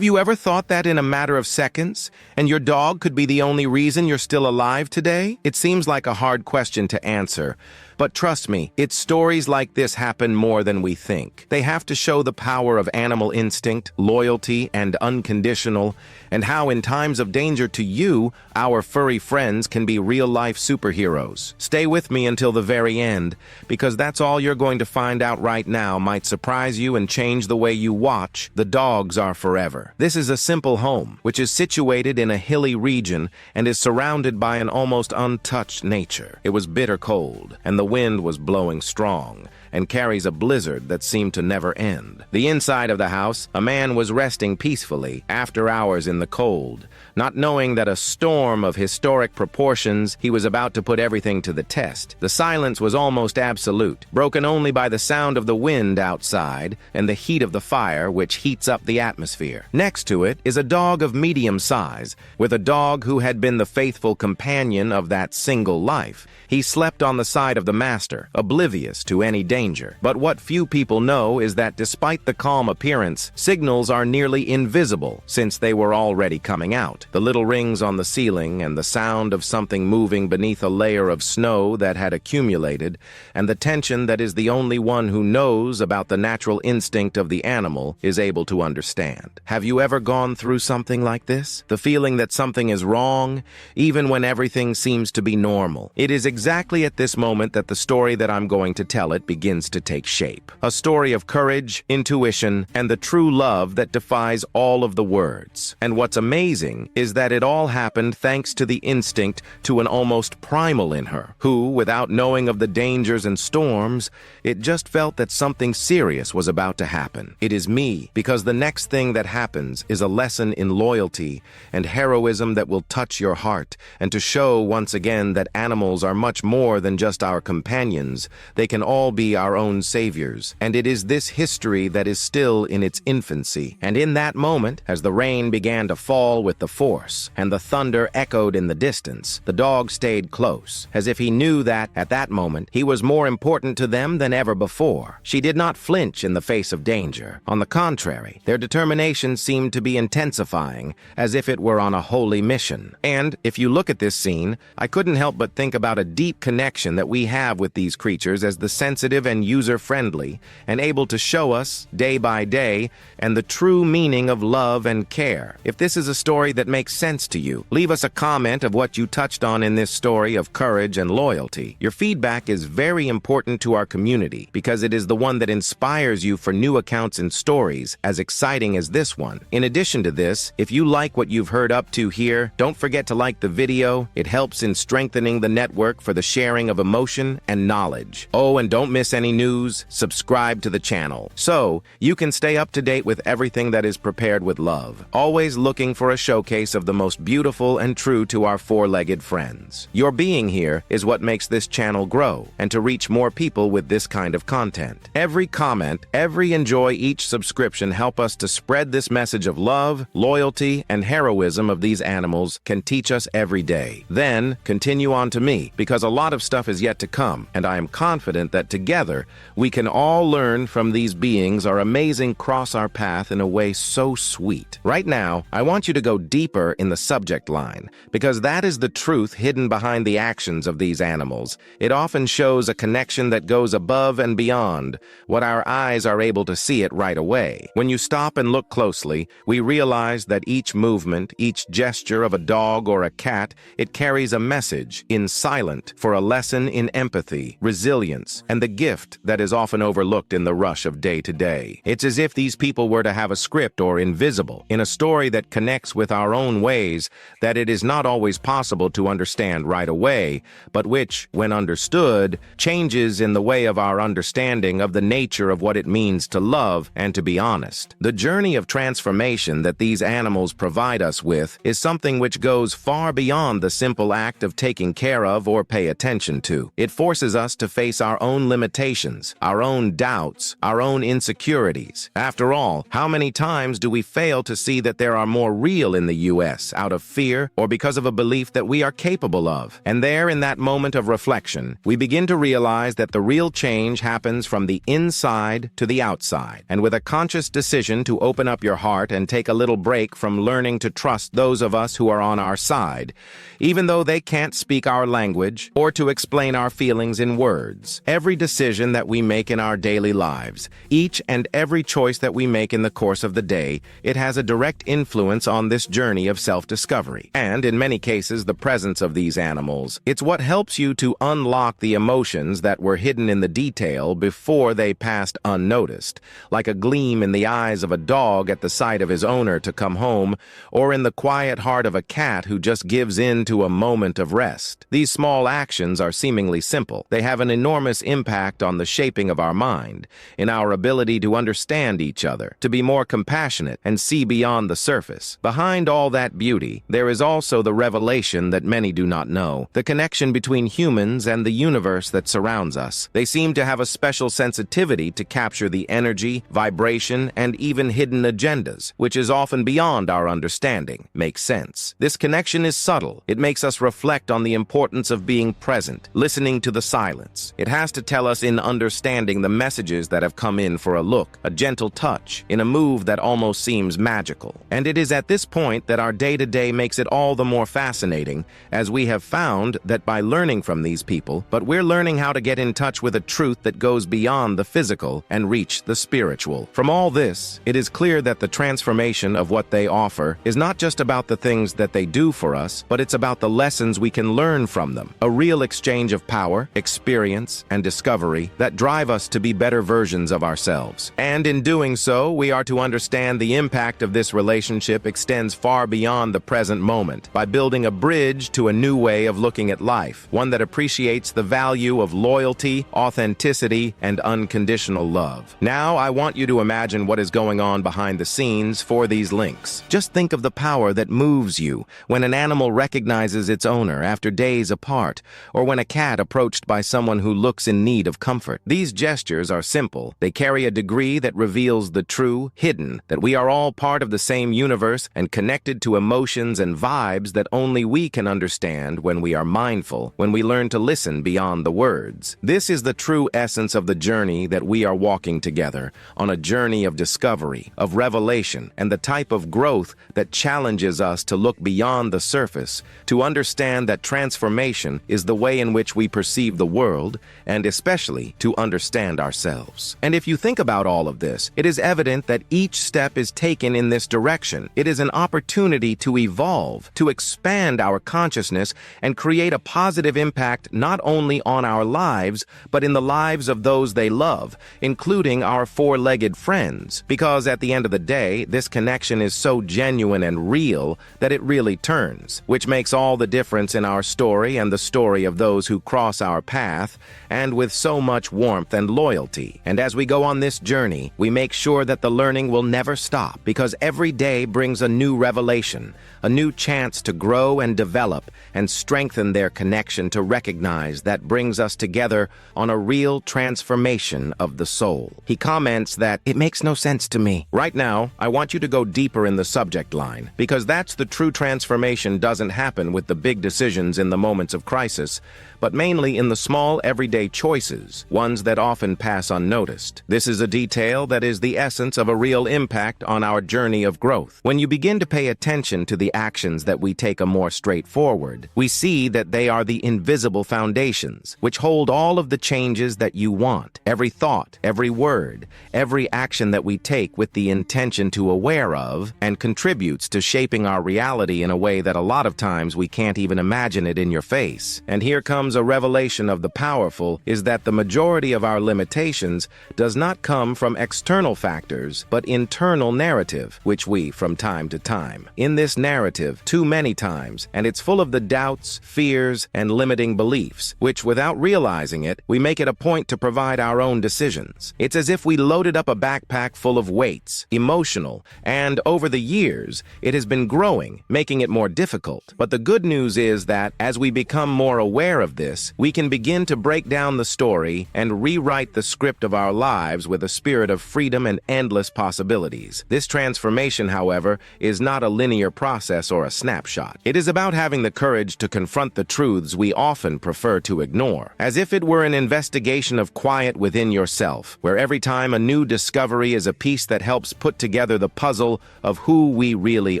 Have you ever thought that in a matter of seconds, and your dog could be the only reason you're still alive today? It seems like a hard question to answer, but trust me, it's stories like this happen more than we think. They have to show the power of animal instinct, loyalty, and unconditional, and how in times of danger to you, our furry friends can be real-life superheroes. Stay with me until the very end, because that's all you're going to find out right now might surprise you and change the way you watch The Dogs Are Forever. This is a simple home, which is situated in a hilly region and is surrounded by an almost untouched nature. It was bitter cold, and the wind was blowing strong, and carries a blizzard that seemed to never end. The inside of the house, a man was resting peacefully after hours in the cold, not knowing that a storm of historic proportions he was about to put everything to the test. The silence was almost absolute, broken only by the sound of the wind outside and the heat of the fire which heats up the atmosphere. Next to it is a dog of medium size, with a dog who had been the faithful companion of that single life. He slept on the side of the master, oblivious to any danger. But what few people know is that despite the calm appearance, signals are nearly invisible since they were already coming out. The little rings on the ceiling and the sound of something moving beneath a layer of snow that had accumulated, and the tension that is the only one who knows about the natural instinct of the animal is able to understand. Have you ever gone through something like this? The feeling that something is wrong, even when everything seems to be normal. It is exactly at this moment that the story that I'm going to tell it begins to take shape. A story of courage, intuition, and the true love that defies all of the words. And what's amazing is that it all happened thanks to the instinct to an almost primal in her, who, without knowing of the dangers and storms, it just felt that something serious was about to happen. It is me, because the next thing that happens is a lesson in loyalty and heroism that will touch your heart, and to show once again that animals are much more than just our companions. They can all be our own saviors. And it is this history that is still in its infancy. And in that moment, as the rain began to fall with the force, and the thunder echoed in the distance, the dog stayed close, as if he knew that, at that moment, he was more important to them than ever before. She did not flinch in the face of danger. On the contrary, their determination seemed to be intensifying, as if it were on a holy mission. And, if you look at this scene, I couldn't help but think about a deep connection that we have with these creatures as the sensitive and user-friendly, and able to show us, day by day, and the true meaning of love and care. If this is a story that makes sense to you, leave us a comment of what you touched on in this story of courage and loyalty. Your feedback is very important to our community because it is the one that inspires you for new accounts and stories as exciting as this one. In addition to this, if you like what you've heard up to here, don't forget to like the video. It helps in strengthening the network for the sharing of emotion and knowledge. Oh, and don't miss any news. Subscribe to the channel so you can stay up to date with everything that is prepared with love. Always looking for a showcase of the most beautiful and true to our four-legged friends. Your being here is what makes this channel grow and to reach more people with this kind of content. Every comment, every enjoy, each subscription help us to spread this message of love, loyalty, and heroism of these animals can teach us every day. Then continue on to me, because a lot of stuff is yet to come, and I am confident that together we can all learn from these beings our amazing cross our path in a way so sweet. Right now, I want you to go deeper in the subject line, because that is the truth hidden behind the actions of these animals. It often shows a connection that goes above and beyond what our eyes are able to see it right away. When you stop and look closely, we realize that each movement, each gesture of a dog or a cat, it carries a message in silent for a lesson in empathy, resilience, and the gift that is often overlooked in the rush of day to day. It's as if these people were to have a script or invisible, in a story that connects with our own ways that it is not always possible to understand right away, but which, when understood, changes in the way of our understanding of the nature of what it means to love and to be honest. The journey of transformation that these animals provide us with is something which goes far beyond the simple act of taking care of or pay attention to. It forces us to face our own limitations limitations, our own doubts, our own insecurities. After all, how many times do we fail to see that there are more real in the U.S. out of fear or because of a belief that we are capable of? And there, in that moment of reflection, we begin to realize that the real change happens from the inside to the outside. And with a conscious decision to open up your heart and take a little break from learning to trust those of us who are on our side, even though they can't speak our language or to explain our feelings in words. Every decision that we make in our daily lives, each and every choice that we make in the course of the day, it has a direct influence on this journey of self-discovery. And in many cases, the presence of these animals, it's what helps you to unlock the emotions that were hidden in the detail before they passed unnoticed, like a gleam in the eyes of a dog at the sight of his owner to come home, or in the quiet heart of a cat who just gives in to a moment of rest. These small actions are seemingly simple. They have an enormous impact on the shaping of our mind, in our ability to understand each other, to be more compassionate and see beyond the surface. Behind all that beauty, there is also the revelation that many do not know, the connection between humans and the universe that surrounds us. They seem to have a special sensitivity to capture the energy, vibration, and even hidden agendas, which is often beyond our understanding. Makes sense. This connection is subtle. It makes us reflect on the importance of being present, listening to the silence. It has to tell us in understanding the messages that have come in for a look, a gentle touch, in a move that almost seems magical. And it is at this point that our day-to-day makes it all the more fascinating, as we have found that by learning from these people, but we're learning how to get in touch with a truth that goes beyond the physical and reach the spiritual. From all this, it is clear that the transformation of what they offer is not just about the things that they do for us, but it's about the lessons we can learn from them. A real exchange of power, experience, and discovery that drive us to be better versions of ourselves. And in doing so, we are to understand the impact of this relationship extends far beyond the present moment, by building a bridge to a new way of looking at life, one that appreciates the value of loyalty, authenticity, and unconditional love. Now, I want you to imagine what is going on behind the scenes for these links. Just think of the power that moves you when an animal recognizes its owner after days apart, or when a cat approached by someone who looks in need of comfort. These gestures are simple. They carry a degree that reveals the true, hidden, that we are all part of the same universe and connected to emotions and vibes that only we can understand when we are mindful, when we learn to listen beyond the words. This is the true essence of the journey that we are walking together, on a journey of discovery, of revelation, and the type of growth that challenges us to look beyond the surface, to understand that transformation is the way in which we perceive the world, and especially to understand ourselves. And if you think about all of this, it is evident that each step is taken in this direction. It is an opportunity to evolve, to expand our consciousness, and create a positive impact not only on our lives, but in the lives of those they love, including our four-legged friends. Because at the end of the day, this connection is so genuine and real that it really turns, which makes all the difference in our story and the story of those who cross our path, and with so much warmth and loyalty. And as we go on this journey, we make sure that the learning will never stop, because every day brings a new revelation, a new chance to grow and develop and strengthen their connection, to recognize that brings us together on a real transformation of the soul. He comments that it makes no sense to me. Right now, I want you to go deeper in the subject line, because that's the true transformation doesn't happen with the big decisions in the moments of crisis, but mainly in the small everyday choices, ones that often pass unnoticed. This is a detail that is the essence of a real impact on our journey of growth. When you begin to pay attention to the actions that we take a more straightforward, we see that they are the invisible foundations, which hold all of the changes that you want. Every thought, every word, every action that we take with the intention to aware of, and contributes to shaping our reality in a way that a lot of times we can't even imagine it in your face. And here comes a revelation of the powerful, is that the majority of our limitations does not come from external factors, but internal narrative, which we, from time to time. In this narrative, too many times, and it's full of the doubts, fears, and limiting beliefs, which without realizing it, we make it a point to provide our own decisions. It's as if we loaded up a backpack full of weights, emotional, and over the years, it has been growing, making it more difficult. But the good news is that, as we become more aware of this, we can begin to break down the story story and rewrite the script of our lives with a spirit of freedom and endless possibilities. This transformation, however, is not a linear process or a snapshot. It is about having the courage to confront the truths we often prefer to ignore, as if it were an investigation of quiet within yourself, where every time a new discovery is a piece that helps put together the puzzle of who we really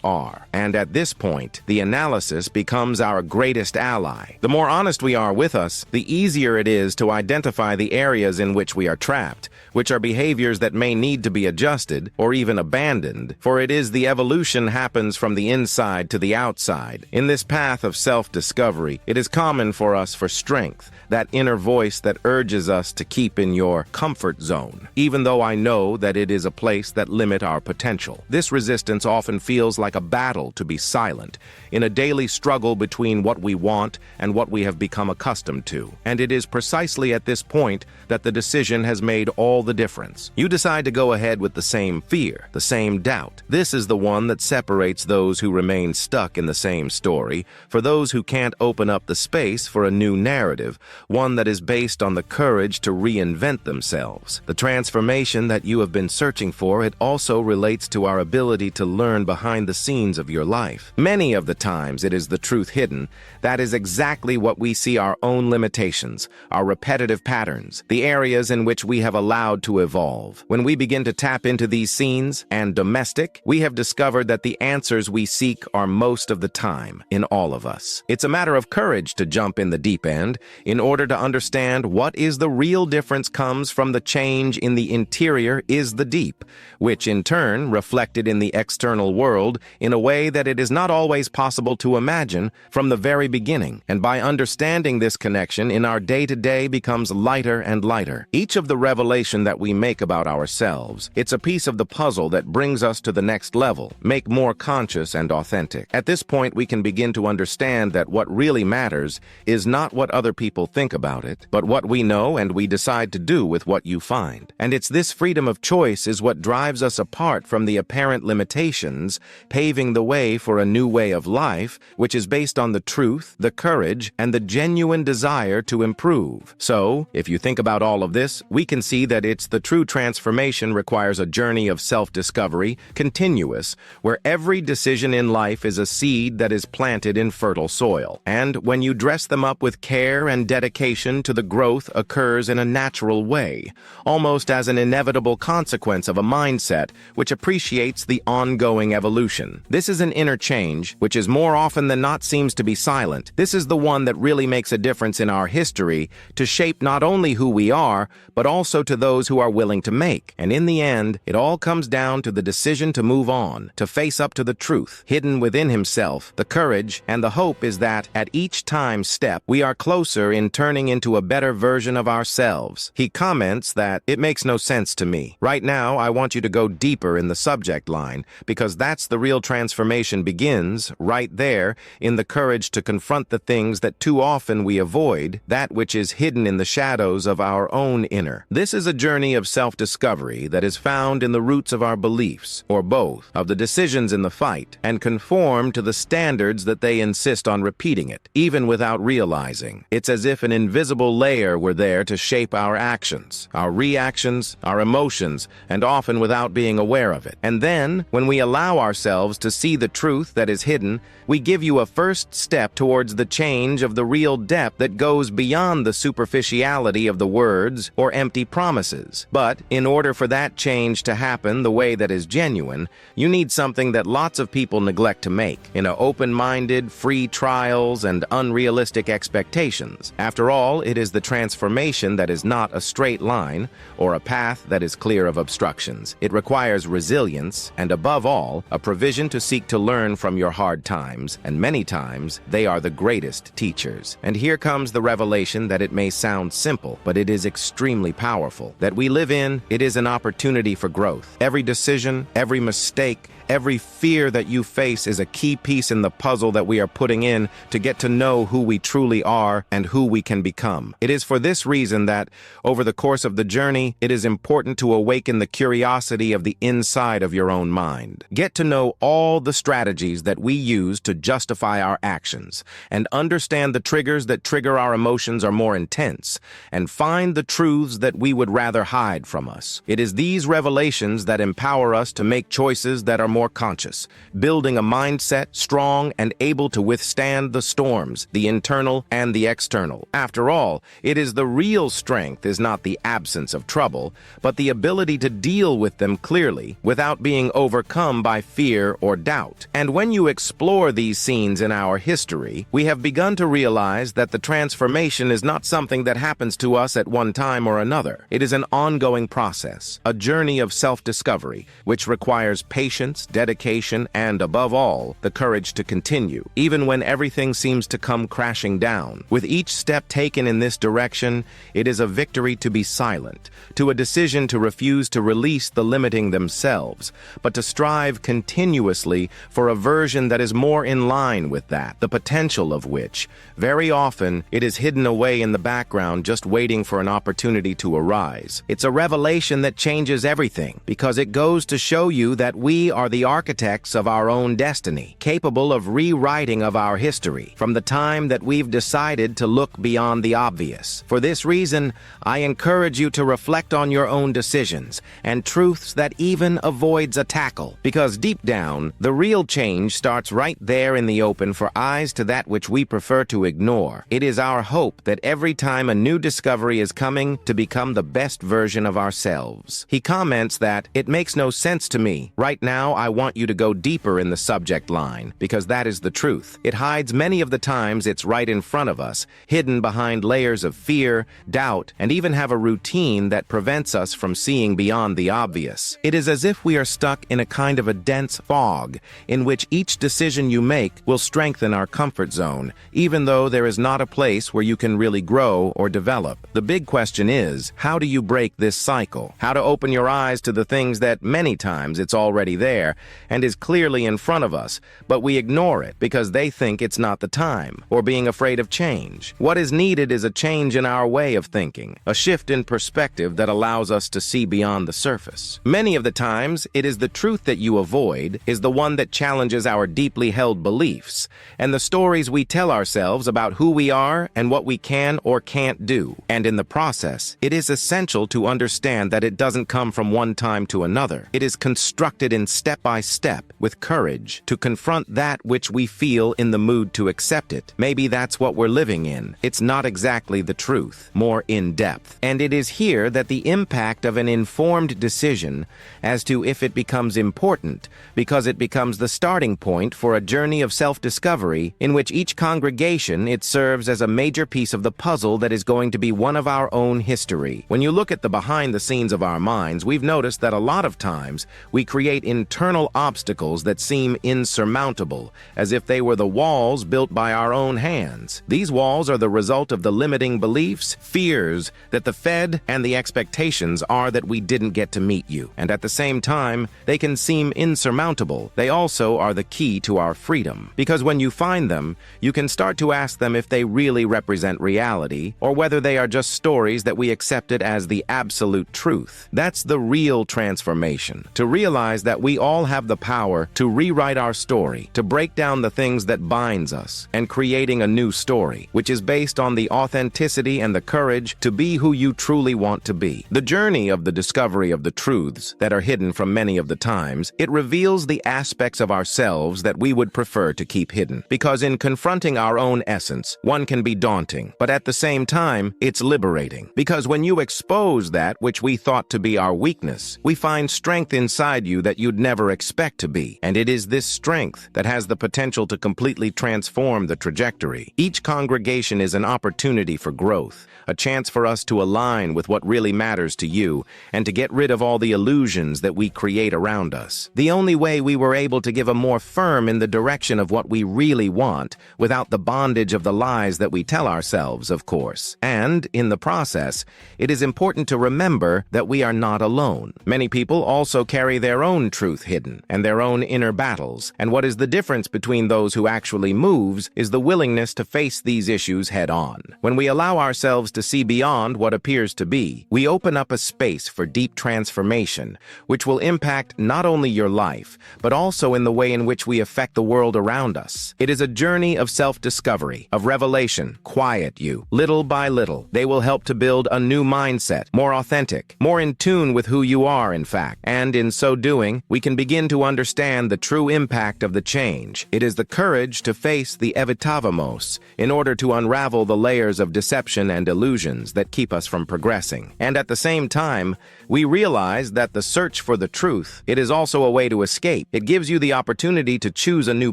are. And at this point, the analysis becomes our greatest ally. The more honest we are with us, the easier it is to identify the areas in which we are trapped, which are behaviors that may need to be adjusted or even abandoned, for it is the evolution happens from the inside to the outside. In this path of self-discovery, it is common for us for strength, that inner voice that urges us to keep in your comfort zone, even though I know that it is a place that limits our potential. This resistance often feels like a battle to be silent, in a daily struggle between what we want and what we have become accustomed to. And it is precisely at this point that the decision has made all the difference. You decide to go ahead with the same fear, the same doubt. This is the one that separates those who remain stuck in the same story, for those who can't open up the space for a new narrative, one that is based on the courage to reinvent themselves. The transformation that you have been searching for, it also relates to our ability to learn behind the scenes of your life. Many of the times it is the truth hidden. That is exactly what we see: our own limitations, our repetitive patterns, the areas in which we have allowed to evolve. When we begin to tap into these scenes and domestic, we have discovered that the answers we seek are most of the time in all of us. It's a matter of courage to jump in the deep end in order to understand what is the real difference comes from the change in the interior is the deep, which in turn reflected in the external world in a way that it is not always possible to imagine from the very beginning. And by understanding this connection in our day-to-day becomes lighter and lighter. Each of the revelation that we make about ourselves, it's a piece of the puzzle that brings us to the next level, make more conscious and authentic. At this point, we can begin to understand that what really matters is not what other people think about it, but what we know and we decide to do with what you find. And it's this freedom of choice is what drives us apart from the apparent limitations, paving the way for a new way of life, which is based on the truth, the courage, and the genuine desire to improve. So, if you think about all of this, we can see that it's the true transformation requires a journey of self-discovery, continuous, where every decision in life is a seed that is planted in fertile soil. And when you dress them up with care and dedication to the growth occurs in a natural way, almost as an inevitable consequence of a mindset which appreciates the ongoing evolution. This is an inner change, which is more often than not seems to be silent. This is the one that really makes a difference in our history to shape not only who we are, but also to those who are willing to make. And in the end, it all comes down to the decision to move on, to face up to the truth hidden within himself. The courage and the hope is that at each time step, we are closer in turning into a better version of ourselves. He comments that it makes no sense to me. Right now, I want you to go deeper in the subject line, because that's the real transformation begins right there in the courage to confront the things that too often we avoid, that which is hidden in the shadows of our own inner. This is a journey of self-discovery that is found in the roots of our beliefs, or both, of the decisions in the fight, and conform to the standards that they insist on repeating it, even without realizing. It's as if an invisible layer were there to shape our actions, our reactions, our emotions, and often without being aware of it. And then, when we allow ourselves to see the truth that is hidden, we give you a first step towards the change of the real depth that goes beyond the superficiality of the words or empty promises. But in order for that change to happen the way that is genuine, you need something that lots of people neglect to make, in a open-minded, free trials and unrealistic expectations. After all, it is the transformation that is not a straight line or a path that is clear of obstructions. It requires resilience and, above all, a provision to seek to learn from your hard times, and many times they are the greatest teachers. And here comes the revelation that it may sound simple, but it is extremely powerful. That we live in, it is an opportunity for growth. Every decision, every mistake, Every fear that you face is a key piece in the puzzle that we are putting in to get to know who we truly are and who we can become. It is for this reason that, over the course of the journey, it is important to awaken the curiosity of the inside of your own mind. Get to know all the strategies that we use to justify our actions, and understand the triggers that trigger our emotions are more intense, and find the truths that we would rather hide from us. It is these revelations that empower us to make choices that are more conscious, building a mindset strong and able to withstand the storms, the internal and the external. After all, it is the real strength is not the absence of trouble, but the ability to deal with them clearly without being overcome by fear or doubt. And when you explore these scenes in our history, we have begun to realize that the transformation is not something that happens to us at one time or another. It is an ongoing process, a journey of self-discovery, which requires patience, dedication, and, above all, the courage to continue, even when everything seems to come crashing down. With each step taken in this direction, it is a victory to be silent, to a decision to refuse to release the limiting themselves, but to strive continuously for a version that is more in line with that, the potential of which, very often, it is hidden away in the background just waiting for an opportunity to arise. It's a revelation that changes everything, because it goes to show you that we are the architects of our own destiny, capable of rewriting of our history, from the time that we've decided to look beyond the obvious. For this reason, I encourage you to reflect on your own decisions and truths that even avoids a tackle, because deep down, the real change starts right there in the open for eyes to that which we prefer to ignore. It is our hope that every time a new discovery is coming to become the best version of ourselves. He comments that, "It makes no sense to me. Right now, I want you to go deeper in the subject line, because that is the truth. It hides many of the times it's right in front of us, hidden behind layers of fear, doubt, and even have a routine that prevents us from seeing beyond the obvious. It is as if we are stuck in a kind of a dense fog, in which each decision you make will strengthen our comfort zone, even though there is not a place where you can really grow or develop. The big question is, how do you break this cycle? How to open your eyes to the things that many times it's already there and is clearly in front of us, but we ignore it because they think it's not the time, or being afraid of change. What is needed is a change in our way of thinking, a shift in perspective that allows us to see beyond the surface. Many of the times, it is the truth that you avoid is the one that challenges our deeply held beliefs, and the stories we tell ourselves about who we are and what we can or can't do. And in the process, it is essential to understand that it doesn't come from one time to another. It is constructed in step by step, with courage, to confront that which we feel in the mood to accept it. Maybe that's what we're living in. It's not exactly the truth, more in depth. And it is here that the impact of an informed decision as to if it becomes important, because it becomes the starting point for a journey of self-discovery in which each congregation it serves as a major piece of the puzzle that is going to be one of our own history. When you look at the behind the scenes of our minds, we've noticed that a lot of times we create internal obstacles that seem insurmountable, as if they were the walls built by our own hands. These walls are the result of the limiting beliefs, fears that the fed and the expectations are that we didn't get to meet you. And at the same time, they can seem insurmountable. They also are the key to our freedom. Because when you find them, you can start to ask them if they really represent reality, or whether they are just stories that we accepted as the absolute truth. That's the real transformation. To realize that we all have the power to rewrite our story, to break down the things that binds us, and creating a new story, which is based on the authenticity and the courage to be who you truly want to be. The journey of the discovery of the truths that are hidden from many of the times, it reveals the aspects of ourselves that we would prefer to keep hidden. Because in confronting our own essence, one can be daunting, but at the same time, it's liberating. Because when you expose that which we thought to be our weakness, we find strength inside you that you'd never expect to be. And it is this strength that has the potential to completely transform the trajectory. Each congregation is an opportunity for growth, a chance for us to align with what really matters to you and to get rid of all the illusions that we create around us. The only way we were able to give a more firm in the direction of what we really want without the bondage of the lies that we tell ourselves, of course. And, in the process, it is important to remember that we are not alone. Many people also carry their own truth hidden hidden, and their own inner battles. And what is the difference between those who actually moves is the willingness to face these issues head-on. When we allow ourselves to see beyond what appears to be, we open up a space for deep transformation, which will impact not only your life, but also in the way in which we affect the world around us. It is a journey of self-discovery, of revelation. Quiet you. Little by little, they will help to build a new mindset, more authentic, more in tune with who you are, in fact. And in so doing, we can begin to understand the true impact of the change. It is the courage to face the evitavamos in order to unravel the layers of deception and illusions that keep us from progressing. And at the same time, we realize that the search for the truth, it is also a way to escape. It gives you the opportunity to choose a new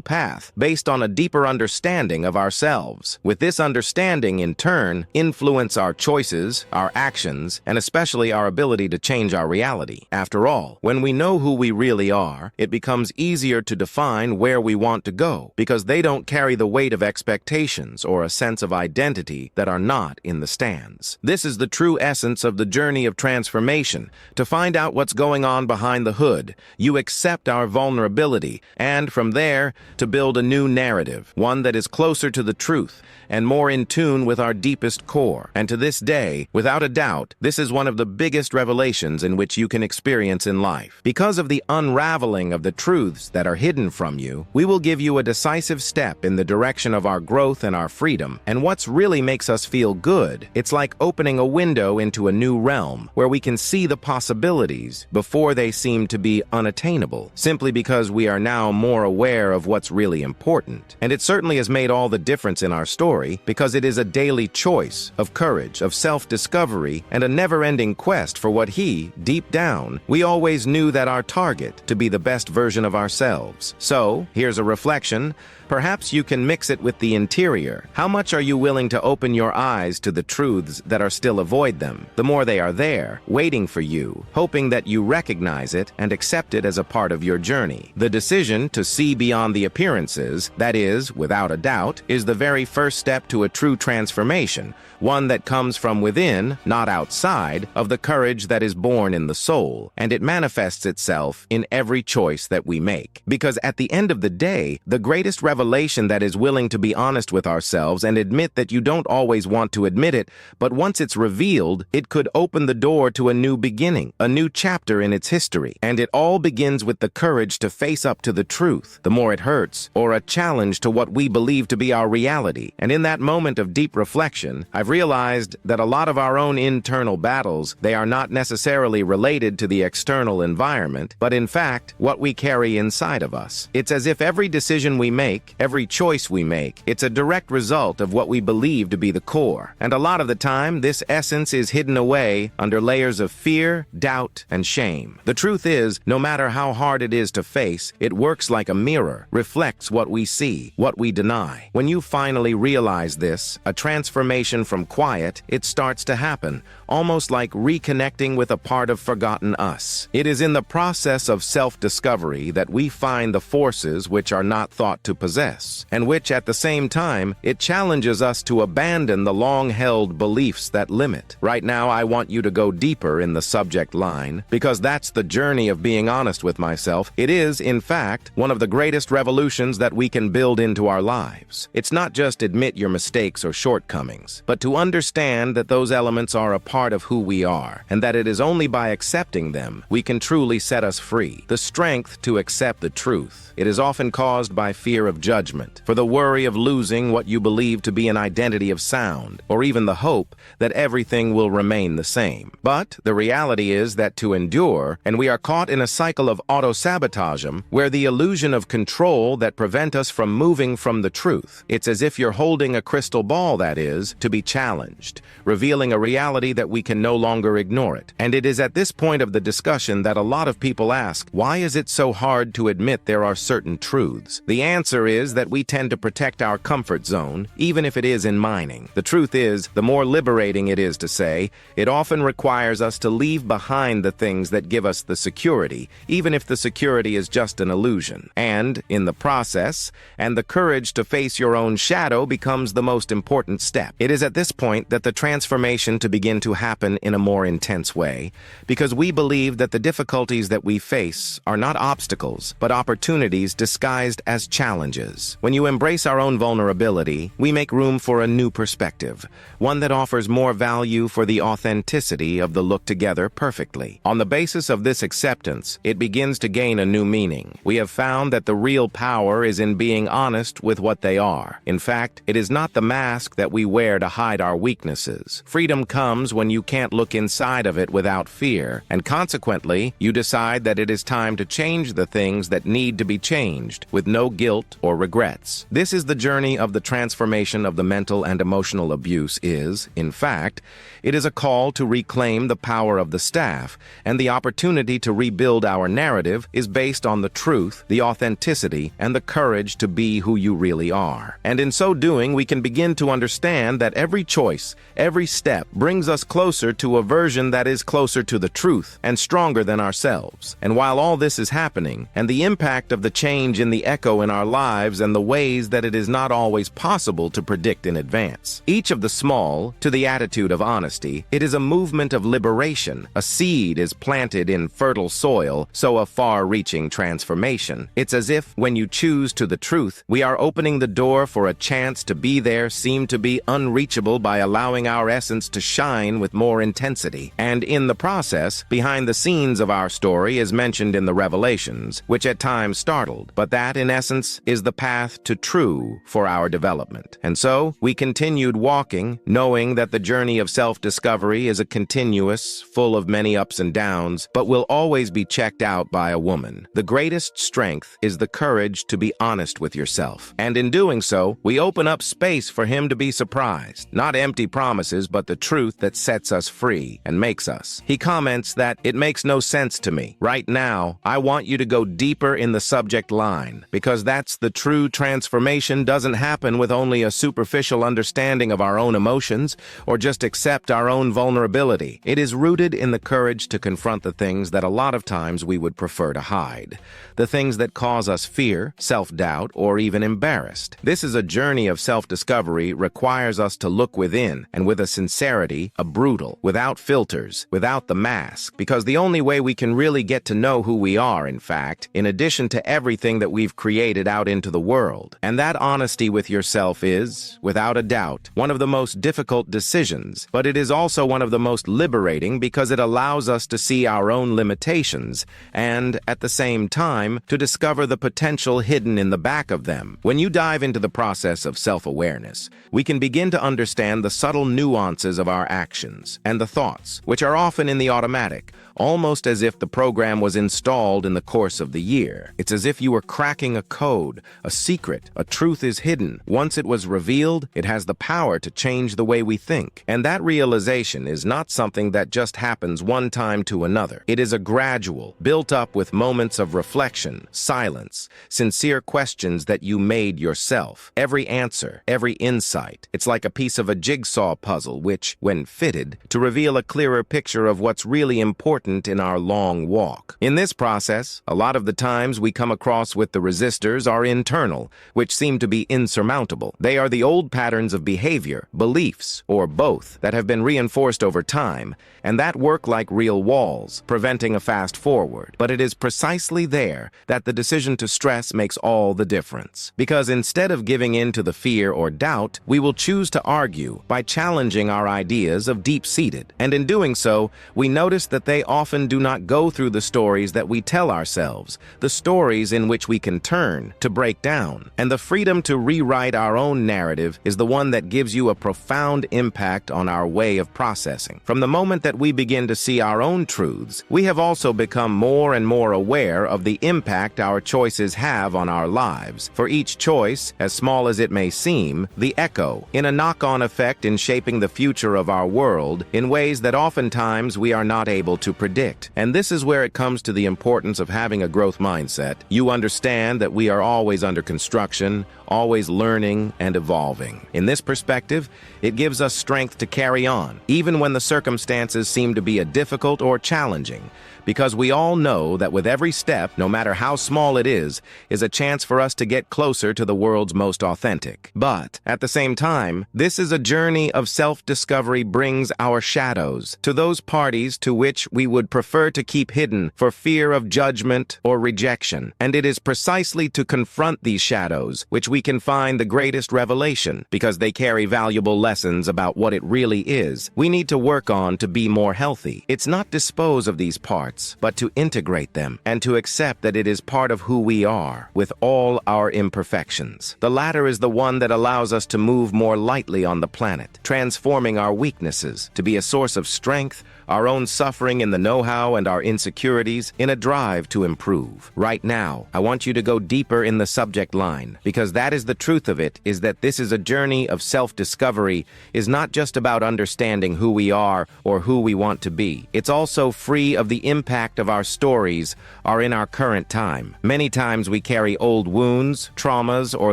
path based on a deeper understanding of ourselves. With this understanding, in turn, influence our choices, our actions, and especially our ability to change our reality. After all, when we know who we really are, it becomes easier to define where we want to go, because they don't carry the weight of expectations or a sense of identity that are not in the stands. This is the true essence of the journey of transformation. To find out what's going on behind the hood, you accept our vulnerability, and from there, to build a new narrative, one that is closer to the truth and more in tune with our deepest core. And to this day, without a doubt, this is one of the biggest revelations in which you can experience in life. Because of the unraveling of the truths that are hidden from you, we will give you a decisive step in the direction of our growth and our freedom. And what's really makes us feel good, it's like opening a window into a new realm where we can see the possibilities before they seem to be unattainable, simply because we are now more aware of what's really important. And it certainly has made all the difference in our story, because it is a daily choice of courage, of self-discovery, and a never-ending quest for what deep down, we always knew that our target to be the best version of ourselves. So, here's a reflection. Perhaps you can mix it with the interior. How much are you willing to open your eyes to the truths that are still avoid them? The more they are there, waiting for you, hoping that you recognize it and accept it as a part of your journey. The decision to see beyond the appearances, that is, without a doubt, is the very first step to a true transformation, one that comes from within, not outside, of the courage that is born in the soul, and it manifests itself in every choice that we make. Because at the end of the day, the greatest revelation that is willing to be honest with ourselves and admit that you don't always want to admit it, but once it's revealed, it could open the door to a new beginning, a new chapter in its history. And it all begins with the courage to face up to the truth, the more it hurts, or a challenge to what we believe to be our reality. And in that moment of deep reflection, I've realized that a lot of our own internal battles, they are not necessarily related to the external environment, but in fact, what we carry inside of us. It's as if every decision we make, every choice we make, it's a direct result of what we believe to be the core. And a lot of the time, this essence is hidden away under layers of fear, doubt, and shame. The truth is, no matter how hard it is to face, it works like a mirror, reflects what we see, what we deny. When you finally realize this, a transformation from quiet, it starts to happen, almost like reconnecting with a part of forgotten us. It is in the process of self-discovery that we find the forces which are not thought to possess, and which at the same time, it challenges us to abandon the long-held beliefs that limit. Right now, I want you to go deeper in the subject line, because that's the journey of being honest with myself. It is, in fact, one of the greatest revolutions that we can build into our lives. It's not just admit your mistakes or shortcomings, but to understand that those elements are a part of who we are, and that it is only by accepting them we can truly set us free. The strength to accept the truth. It is often caused by fear of judgment, for the worry of losing what you believe to be an identity of sound, or even the hope that everything will remain the same. But the reality is that to endure, and we are caught in a cycle of auto-sabotage, where the illusion of control that prevent us from moving from the truth. It's as if you're holding a crystal ball, that is, to be challenged, revealing a reality that we can no longer ignore it. And it is at this point of the discussion that a lot of people ask, why is it so hard to admit there are certain truths? The answer is that we tend to protect our comfort zone, even if it is in mining. The truth is, the more liberating it is to say, it often requires us to leave behind the things that give us the security, even if the security is just an illusion. And, in the process, and the courage to face your own shadow becomes the most important step. It is at this point that the transformation to begin to happen in a more intense way, because we believe that the difficulties that we face setbacks are not obstacles, but opportunities disguised as challenges. When you embrace our own vulnerability, we make room for a new perspective, one that offers more value for the authenticity of the look together perfectly. On the basis of this acceptance, it begins to gain a new meaning. We have found that the real power is in being honest with what they are. In fact, it is not the mask that we wear to hide our weaknesses. Freedom comes when you can't look inside of it without fear, and consequently, you decide that it is time to change the things that need to be changed, with no guilt or regrets. This is the journey of the transformation of the mental and emotional abuse is, in fact, it is a call to reclaim the power of the staff, and the opportunity to rebuild our narrative is based on the truth, the authenticity, and the courage to be who you really are. And in so doing, we can begin to understand that every choice, every step, brings us closer to a version that is closer to the truth and stronger than ourselves. And while all this is happening, and the impact of the change in the echo in our lives and the ways that it is not always possible to predict in advance, each of the small to the attitude of honesty, it is a movement of liberation. A seed is planted in fertile soil, so a far-reaching transformation. It's as if, when you choose to the truth, we are opening the door for a chance to be there seem to be unreachable by allowing our essence to shine with more intensity. And in the process, behind the scenes of our story is mentioned in the revelations, which at times startled, but that, in essence, is the path to true for our development. And so, we continued walking, knowing that the journey of self-discovery is a continuous, full of many ups and downs, but will always be checked out by a woman. The greatest strength is the courage to be honest with yourself. And in doing so, we open up space for him to be surprised. Not empty promises, but the truth that sets us free and makes us. He comments that it makes no sense to me. Right now, I want you to go deeper in the subject line, because that's the true transformation doesn't happen with only a superficial understanding of our own emotions or just accept our own vulnerability. It is rooted in the courage to confront the things that a lot of times we would prefer to hide. The things that cause us fear, self-doubt, or even embarrassed. This is a journey of self-discovery requires us to look within and with a sincerity, a brutal, without filters, without the mask, because the only way we can really get to know who we are, in fact, in addition to everything that we've created out into the world. And that honesty with yourself is, without a doubt, one of the most difficult decisions, but it is also one of the most liberating because it allows us to see our own limitations and, at the same time, to discover the potential hidden in the back of them. When you dive into the process of self-awareness, we can begin to understand the subtle nuances of our actions and the thoughts, which are often in the automatic, almost as if the program was installed in the course of the year. It's as if you were cracking a code, a secret, a truth is hidden. Once it was revealed, it has the power to change the way we think. And that realization is not something that just happens one time to another. It is a gradual, built up with moments of reflection, silence, sincere questions that you made yourself. Every answer, every insight. It's like a piece of a jigsaw puzzle which, when fitted, to reveal a clearer picture of what's really important in our long walk. In this process, a lot of the times we come across with the resistors are internal, which seem to be insurmountable. They are the old patterns of behavior, beliefs, or both, that have been reinforced over time, and that work like real walls, preventing a fast forward. But it is precisely there that the decision to stress makes all the difference. Because instead of giving in to the fear or doubt, we will choose to argue by challenging our ideas of deep-seated. And in doing so, we notice that they often do not go through the stories that we tell ourselves, the stories in which we can turn to break down. And the freedom to rewrite our own narrative is the one that gives you a profound impact on our way of processing. From the moment that we begin to see our own truths, we have also become more and more aware of the impact our choices have on our lives. For each choice, as small as it may seem, the echo, in a knock-on effect in shaping the future of our world in ways that oftentimes we are not able to predict. And this is where it comes to the importance of having a growth mindset. You understand that we are always under construction, always learning and evolving. In this perspective, it gives us strength to carry on, even when the circumstances seem to be difficult or challenging, because we all know that with every step, no matter how small it is a chance for us to get closer to the world's most authentic. But, at the same time, this is a journey of self-discovery brings our shadows to those parties to which we would prefer to keep hidden for fear of judgment or rejection. And it is precisely to confront these shadows which we can find the greatest revelation, because they carry valuable lessons about what it really is we need to work on to be more healthy. It's not dispose of these parts, but to integrate them and to accept that it is part of who we are, with all our imperfections. The latter is the one that allows us to move more lightly on the planet, transforming our weaknesses to be a source of strength, our own suffering in the know-how and our insecurities in a drive to improve. Right now, I want you to go deeper in the subject line, because that is the truth of it, is that this is a journey of self-discovery, is not just about understanding who we are or who we want to be. It's also free of the impact of our stories are in our current time. Many times we carry old wounds, traumas, or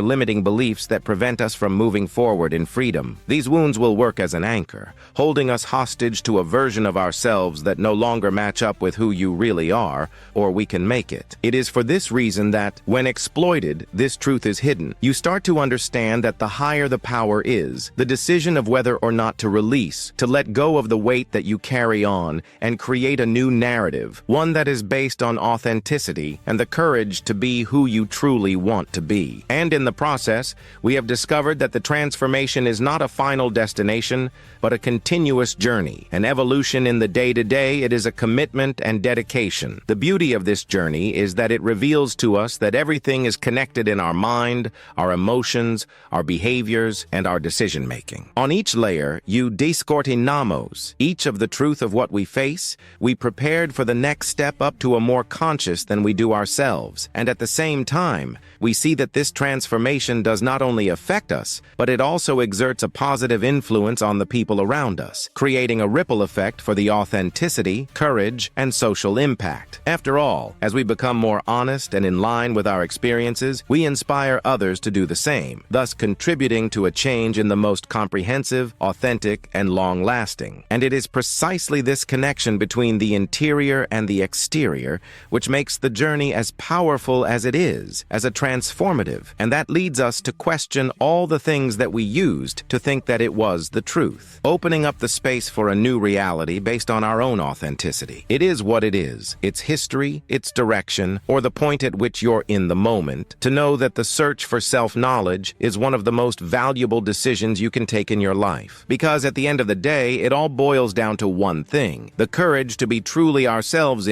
limiting beliefs that prevent us from moving forward in freedom. These wounds will work as an anchor, holding us hostage to a version of ourselves that no longer match up with who you really are, or we can make it. It is for this reason that, when exploited, this truth is hidden. You start to understand that the higher the power is, the decision of whether or not to release, to let go of the weight that you carry on, and create a new narrative, one that is based on authenticity and the courage to be who you truly want to be. And in the process, we have discovered that the transformation is not a final destination, but a continuous journey, an evolution in the day-to-day. It is a commitment and dedication. The beauty of this journey is that it reveals to us that everything is connected in our mind, our emotions, our behaviors, and our decision-making. On each layer, you descortinamos each of the truth of what we face. We prepared for the next step up to a more conscious than we do ourselves. And at the same time, we see that this transformation does not only affect us, but it also exerts a positive influence on the people around us, creating a ripple effect for the authenticity, courage, and social impact. After all, as we become more honest and in line with our experiences, we inspire others to do the same, thus contributing to a change in the most comprehensive, authentic, and long-lasting. And it is precisely this connection between the interior and the exterior which makes the journey as powerful as it is, as a transformative, and that leads us to question all the things that we used to think that it was the truth, opening up the space for a new reality based on our own authenticity. It is what it is, its history, its direction, or the point at which you're in the moment, to know that the search for self-knowledge is one of the most valuable decisions you can take in your life. Because at the end of the day, it all boils down to one thing: the courage to be truly ourselves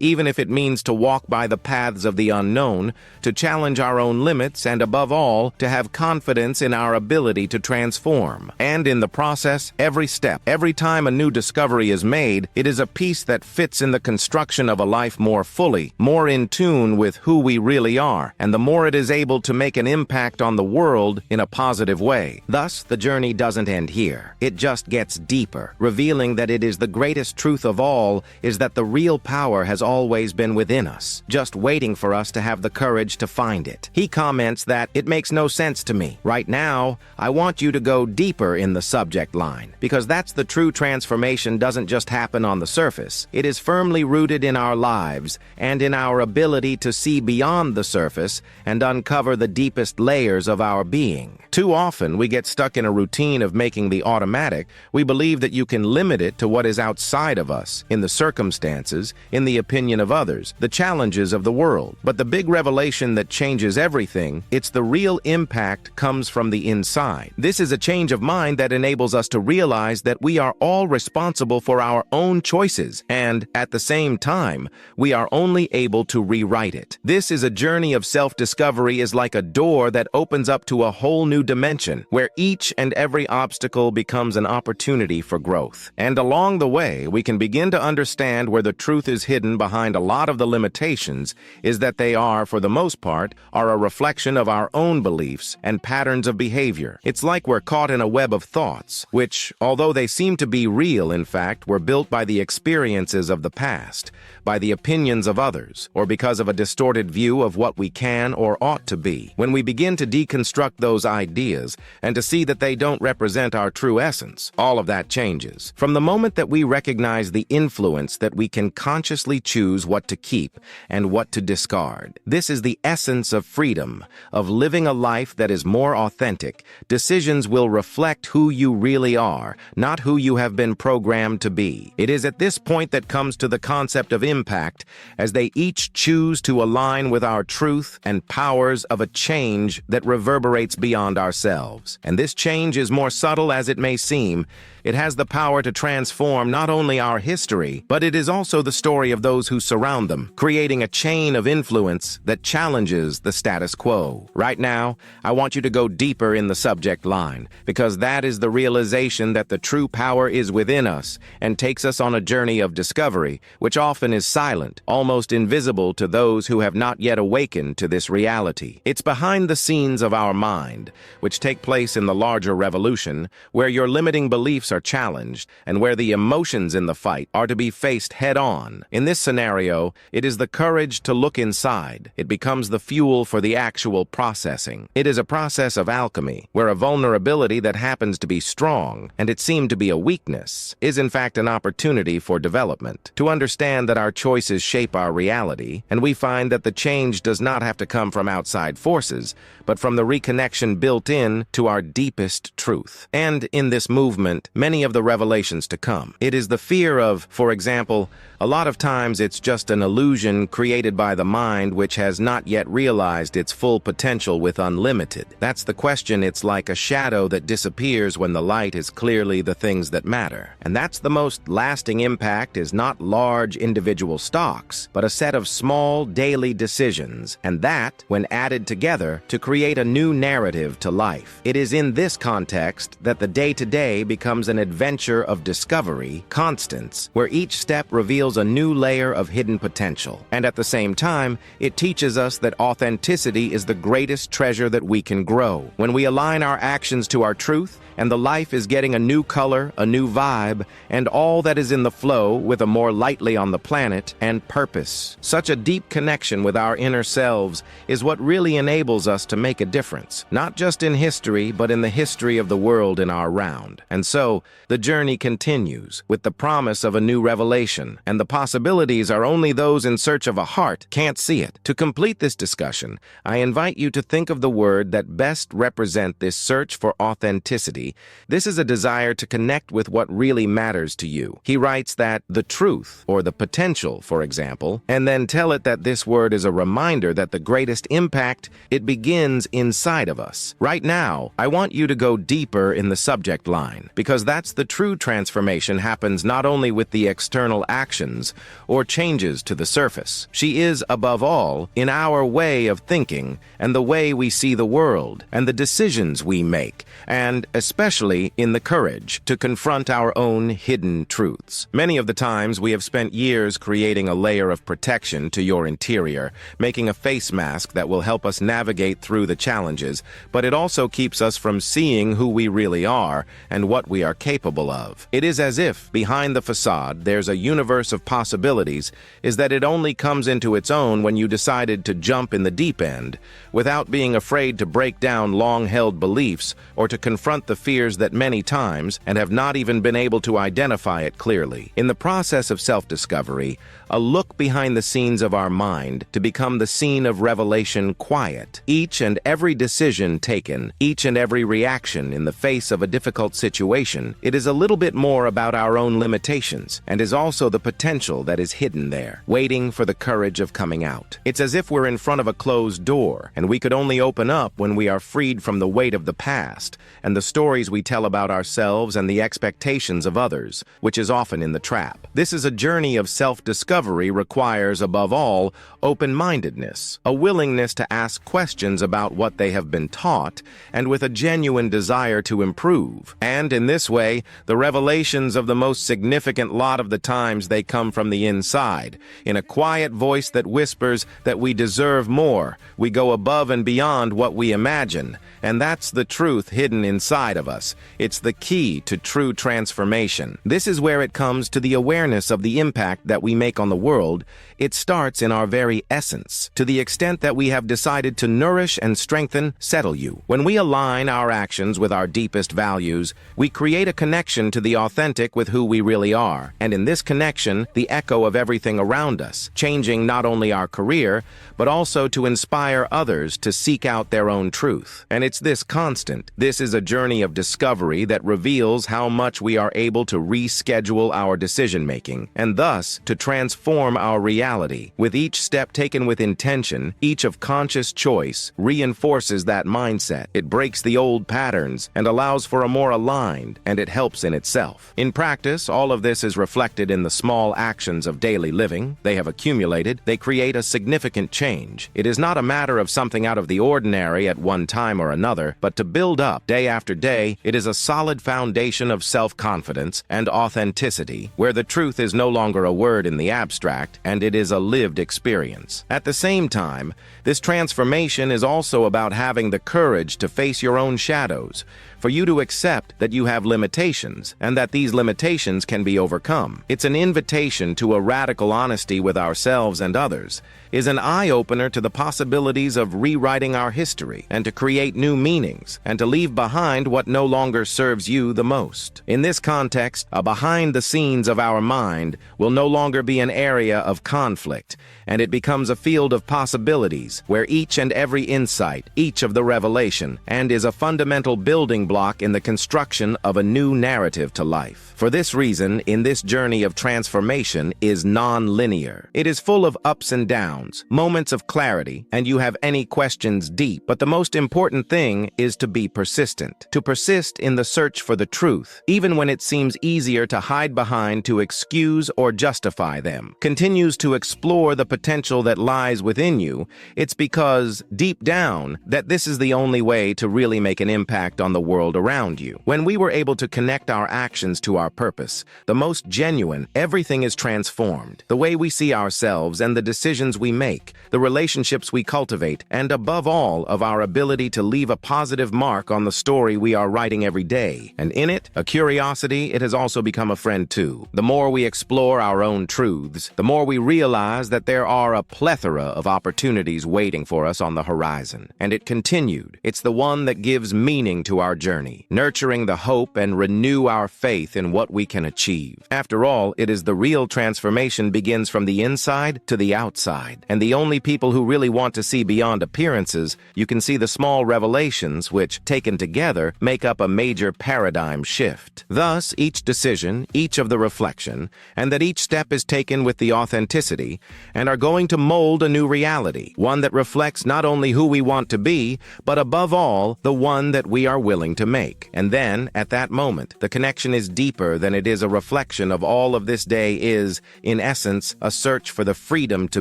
even if it means to walk by the paths of the unknown, to challenge our own limits, and above all, to have confidence in our ability to transform. And in the process, every step, every time a new discovery is made, it is a piece that fits in the construction of a life more fully, more in tune with who we really are, and the more it is able to make an impact on the world in a positive way. Thus, the journey doesn't end here. It just gets deeper, revealing that it is the greatest truth of all is that the real power has always been within us, just waiting for us to have the courage to find it. He comments that it makes no sense to me. Right now, I want you to go deeper in the subject line, because that's the true transformation doesn't just happen on the surface. It is firmly rooted in our lives and in our ability to see beyond the surface and uncover the deepest layers of our being. Too often, we get stuck in a routine of making the automatic. We believe that you can limit it to what is outside of us, in the circumstances, in the opinion of others, the challenges of the world. But the big revelation that changes everything, it's the real impact comes from the inside. This is a change of mind that enables us to realize that we are all responsible for our own choices, and at the same time, we are only able to rewrite it. This is a journey of self-discovery, is like a door that opens up to a whole new dimension, where each and every obstacle becomes an opportunity for growth. And along the way, we can begin to understand where the truth is hidden behind a lot of the limitations, is that they are, for the most part, are a reflection of our own beliefs and patterns of behavior. It's like we're caught in a web of thoughts, which, although they seem to be real, in fact, were built by the experiences of the past, by the opinions of others, or because of a distorted view of what we can or ought to be. When we begin to deconstruct those ideas and to see that they don't represent our true essence, all of that changes. From the moment that we recognize the influence that we can can consciously choose what to keep and what to discard. This is the essence of freedom, of living a life that is more authentic. Decisions will reflect who you really are, not who you have been programmed to be. It is at this point that comes to the concept of impact, as they each choose to align with our truth and powers of a change that reverberates beyond ourselves. And this change is more subtle as it may seem. It has the power to transform not only our history, but it is also the story of those who surround them, creating a chain of influence that challenges the status quo. Right now, I want you to go deeper in the subject line, because that is the realization that the true power is within us and takes us on a journey of discovery, which often is silent, almost invisible to those who have not yet awakened to this reality. It's behind the scenes of our mind, which take place in the larger revolution, where your limiting beliefs are challenged and where the emotions in the fight are to be faced head-on. In this scenario, it is the courage to look inside. It becomes the fuel for the actual processing. It is a process of alchemy, where a vulnerability that happens to be strong, and it seemed to be a weakness, is in fact an opportunity for development. To understand that our choices shape our reality, and we find that the change does not have to come from outside forces, but from the reconnection built in to our deepest truth. And in this movement, many of the revelations to come. It is the fear of, for example, a lot of times it's just an illusion created by the mind which has not yet realized its full potential with unlimited. That's the question. It's like a shadow that disappears when the light is clearly the things that matter. And that's the most lasting impact, is not large individual stocks, but a set of small daily decisions. And that, when added together, to create a new narrative to life. It is in this context that the day-to-day becomes an adventure of discovery, constants, where each step reveals a new layer of hidden potential. And at the same time, it teaches us that authenticity is the greatest treasure that we can grow. When we align our actions to our truth, and the life is getting a new color, a new vibe, and all that is in the flow with a more lightly on the planet and purpose. Such a deep connection with our inner selves is what really enables us to make a difference, not just in history, but in the history of the world in our round. And so, the journey continues, with the promise of a new revelation, and the possibilities are only those in search of a heart can't see it. To complete this discussion, I invite you to think of the word that best represent this search for authenticity. This is a desire to connect with what really matters to you. He writes that the truth, or the potential, for example, and then tell it that this word is a reminder that the greatest impact, it begins inside of us. Right now, I want you to go deeper in the subject line, because that's the true transformation happens not only with the external actions or changes to the surface. She is, above all, in our way of thinking and the way we see the world and the decisions we make, and especially in the courage to confront our own hidden truths. Many of the times we have spent years creating a layer of protection to your interior, making a face mask that will help us navigate through the challenges, but it also keeps us from seeing who we really are and what we are capable of. It is as if, behind the facade, there's a universe of possibilities, is that it only comes into its own when you decided to jump in the deep end, without being afraid to break down long-held beliefs or to confront the fears that many times and have not even been able to identify it clearly. In the process of self-discovery, a look behind the scenes of our mind to become the scene of revelation quiet. Each and every decision taken, each and every reaction in the face of a difficult situation, it is a little bit more about our own limitations and is also the potential that is hidden there, waiting for the courage of coming out. It's as if we're in front of a closed door and we could only open up when we are freed from the weight of the past and the stories we tell about ourselves and the expectations of others, which is often in the trap. This is a journey of self-discovery requires, above all, open-mindedness, a willingness to ask questions about what they have been taught, and with a genuine desire to improve. And in this way, the revelations of the most significant lot of the times they come from the inside, in a quiet voice that whispers that we deserve more, we go above and beyond what we imagine, and that's the truth hidden inside of us. It's the key to true transformation. This is where it comes to the awareness of the impact that we make on the world. It starts in our very essence, to the extent that we have decided to nourish and strengthen, settle you. When we align our actions with our deepest values, we create a connection to the authentic with who we really are. And in this connection, transformation the echo of everything around us, changing not only our career, but also to inspire others to seek out their own truth. And it's this constant. This is a journey of discovery that reveals how much we are able to reschedule our decision-making, and thus to transform our reality. With each step taken with intention, each of conscious choice reinforces that mindset. It breaks the old patterns and allows for a more aligned, and it helps in itself. In practice, all of this is reflected in the small actions of daily living. They have accumulated. They create a significant change. It is not a matter of something out of the ordinary at one time or another, but to build up day after day, it is a solid foundation of self-confidence and authenticity, where the truth is no longer a word in the abstract, and it is a lived experience. At the same time, this transformation is also about having the courage to face your own shadows, for you to accept that you have limitations and that these limitations can be overcome. It's an invitation to a radical honesty with ourselves and others, is an eye-opener to the possibilities of rewriting our history and to create new meanings and to leave behind what no longer serves you the most. In this context, a behind the scenes of our mind will no longer be an area of conflict, and it becomes a field of possibilities where each and every insight, each of the revelation, and is a fundamental building block in the construction of a new narrative to life. For this reason, in this journey of transformation is non-linear. It is full of ups and downs, moments of clarity, and you have any questions deep. But the most important thing is to be persistent, to persist in the search for the truth, even when it seems easier to hide behind to excuse or justify them. Continues to explore the potential that lies within you. It's because, deep down, that this is the only way to really make an impact on the world around you. When we were able to connect our actions to our purpose, the most genuine, everything is transformed. The way we see ourselves and the decisions we make, the relationships we cultivate, and above all, of our ability to leave a positive mark on the story we are writing every day. And in it, a curiosity, it has also become a friend too. The more we explore our own truths, the more we realize that there are a plethora of opportunities waiting for us on the horizon. And it continued. It's the one that gives meaning to our journey, nurturing the hope and renew our faith in what we can achieve. After all, it is the real transformation begins from the inside to the outside. And the only people who really want to see beyond appearances, you can see the small revelations which, taken together, make up a major paradigm shift. Thus, each decision, each of the reflection, and that each step is taken with the authenticity, and are going to mold a new reality, one that reflects not only who we want to be, but above all, the one that we are willing to make. And then, at that moment, the connection is deeper than it is a reflection of all of this day is, in essence, a search for the freedom to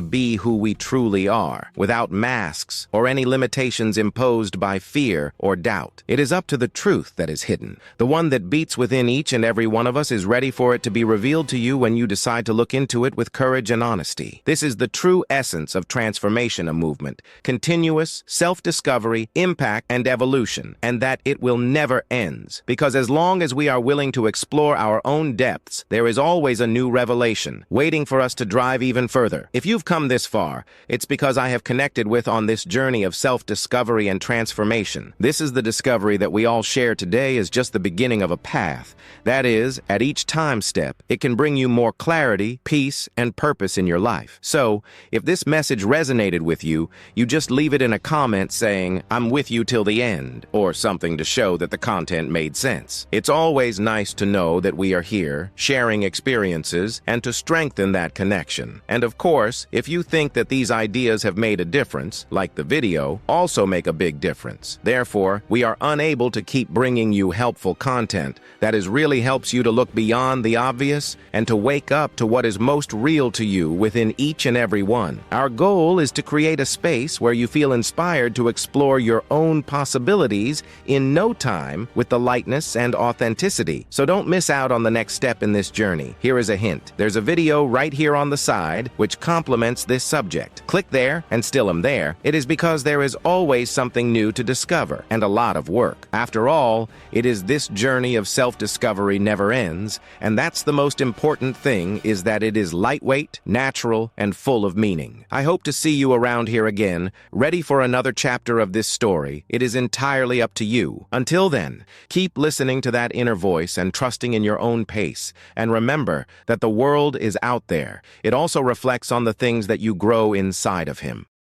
be who we truly are, without masks or any limitations imposed by fear or doubt. It is up to the truth that is hidden. The one that beats within each and every one of us is ready for it to be revealed to you when you decide to look into it with courage and honesty. This is the true essence of transformation, a movement, continuous self-discovery, impact, and evolution, and that it will never end. Because as long as we are willing to explore our own depths, there is always a new revelation, waiting for us to drive even further. If you've come this far, it's because I have connected with on this journey of self-discovery and transformation. This is the discovery that we all share today is just the beginning of a path. That is, at each time step, it can bring you more clarity, peace, and purpose in your life. So, if this message resonated with you, you just leave it in a comment saying, "I'm with you till the end," or something to show that the content made sense. It's always nice to know that we are here, sharing experiences, and to strengthen that connection. And of course, if you think that these ideas have made a difference, like the video, also make a big difference. Therefore, we are unable to keep bringing you helpful content that really helps you to look beyond the obvious and to wake up to what is most real to you within each and every one. Our goal is to create a space where you feel inspired to explore your own possibilities in no time with the lightness and authenticity. So don't miss out on the next step in this journey. Here is a hint. There's a video right here on the side which complements this subject. Click there and still am there. It is because there is always something new to discover and a lot of work. After all, it is this journey of self-discovery never ends, and that's the most important thing, is that it is lightweight, natural, and full of meaning. I hope to see you around here again, ready for another chapter of this story. It is entirely up to you. Until then, keep listening to that inner voice and trusting in your own pace, and remember that the the world is out there. It also reflects on the things that you grow inside of him.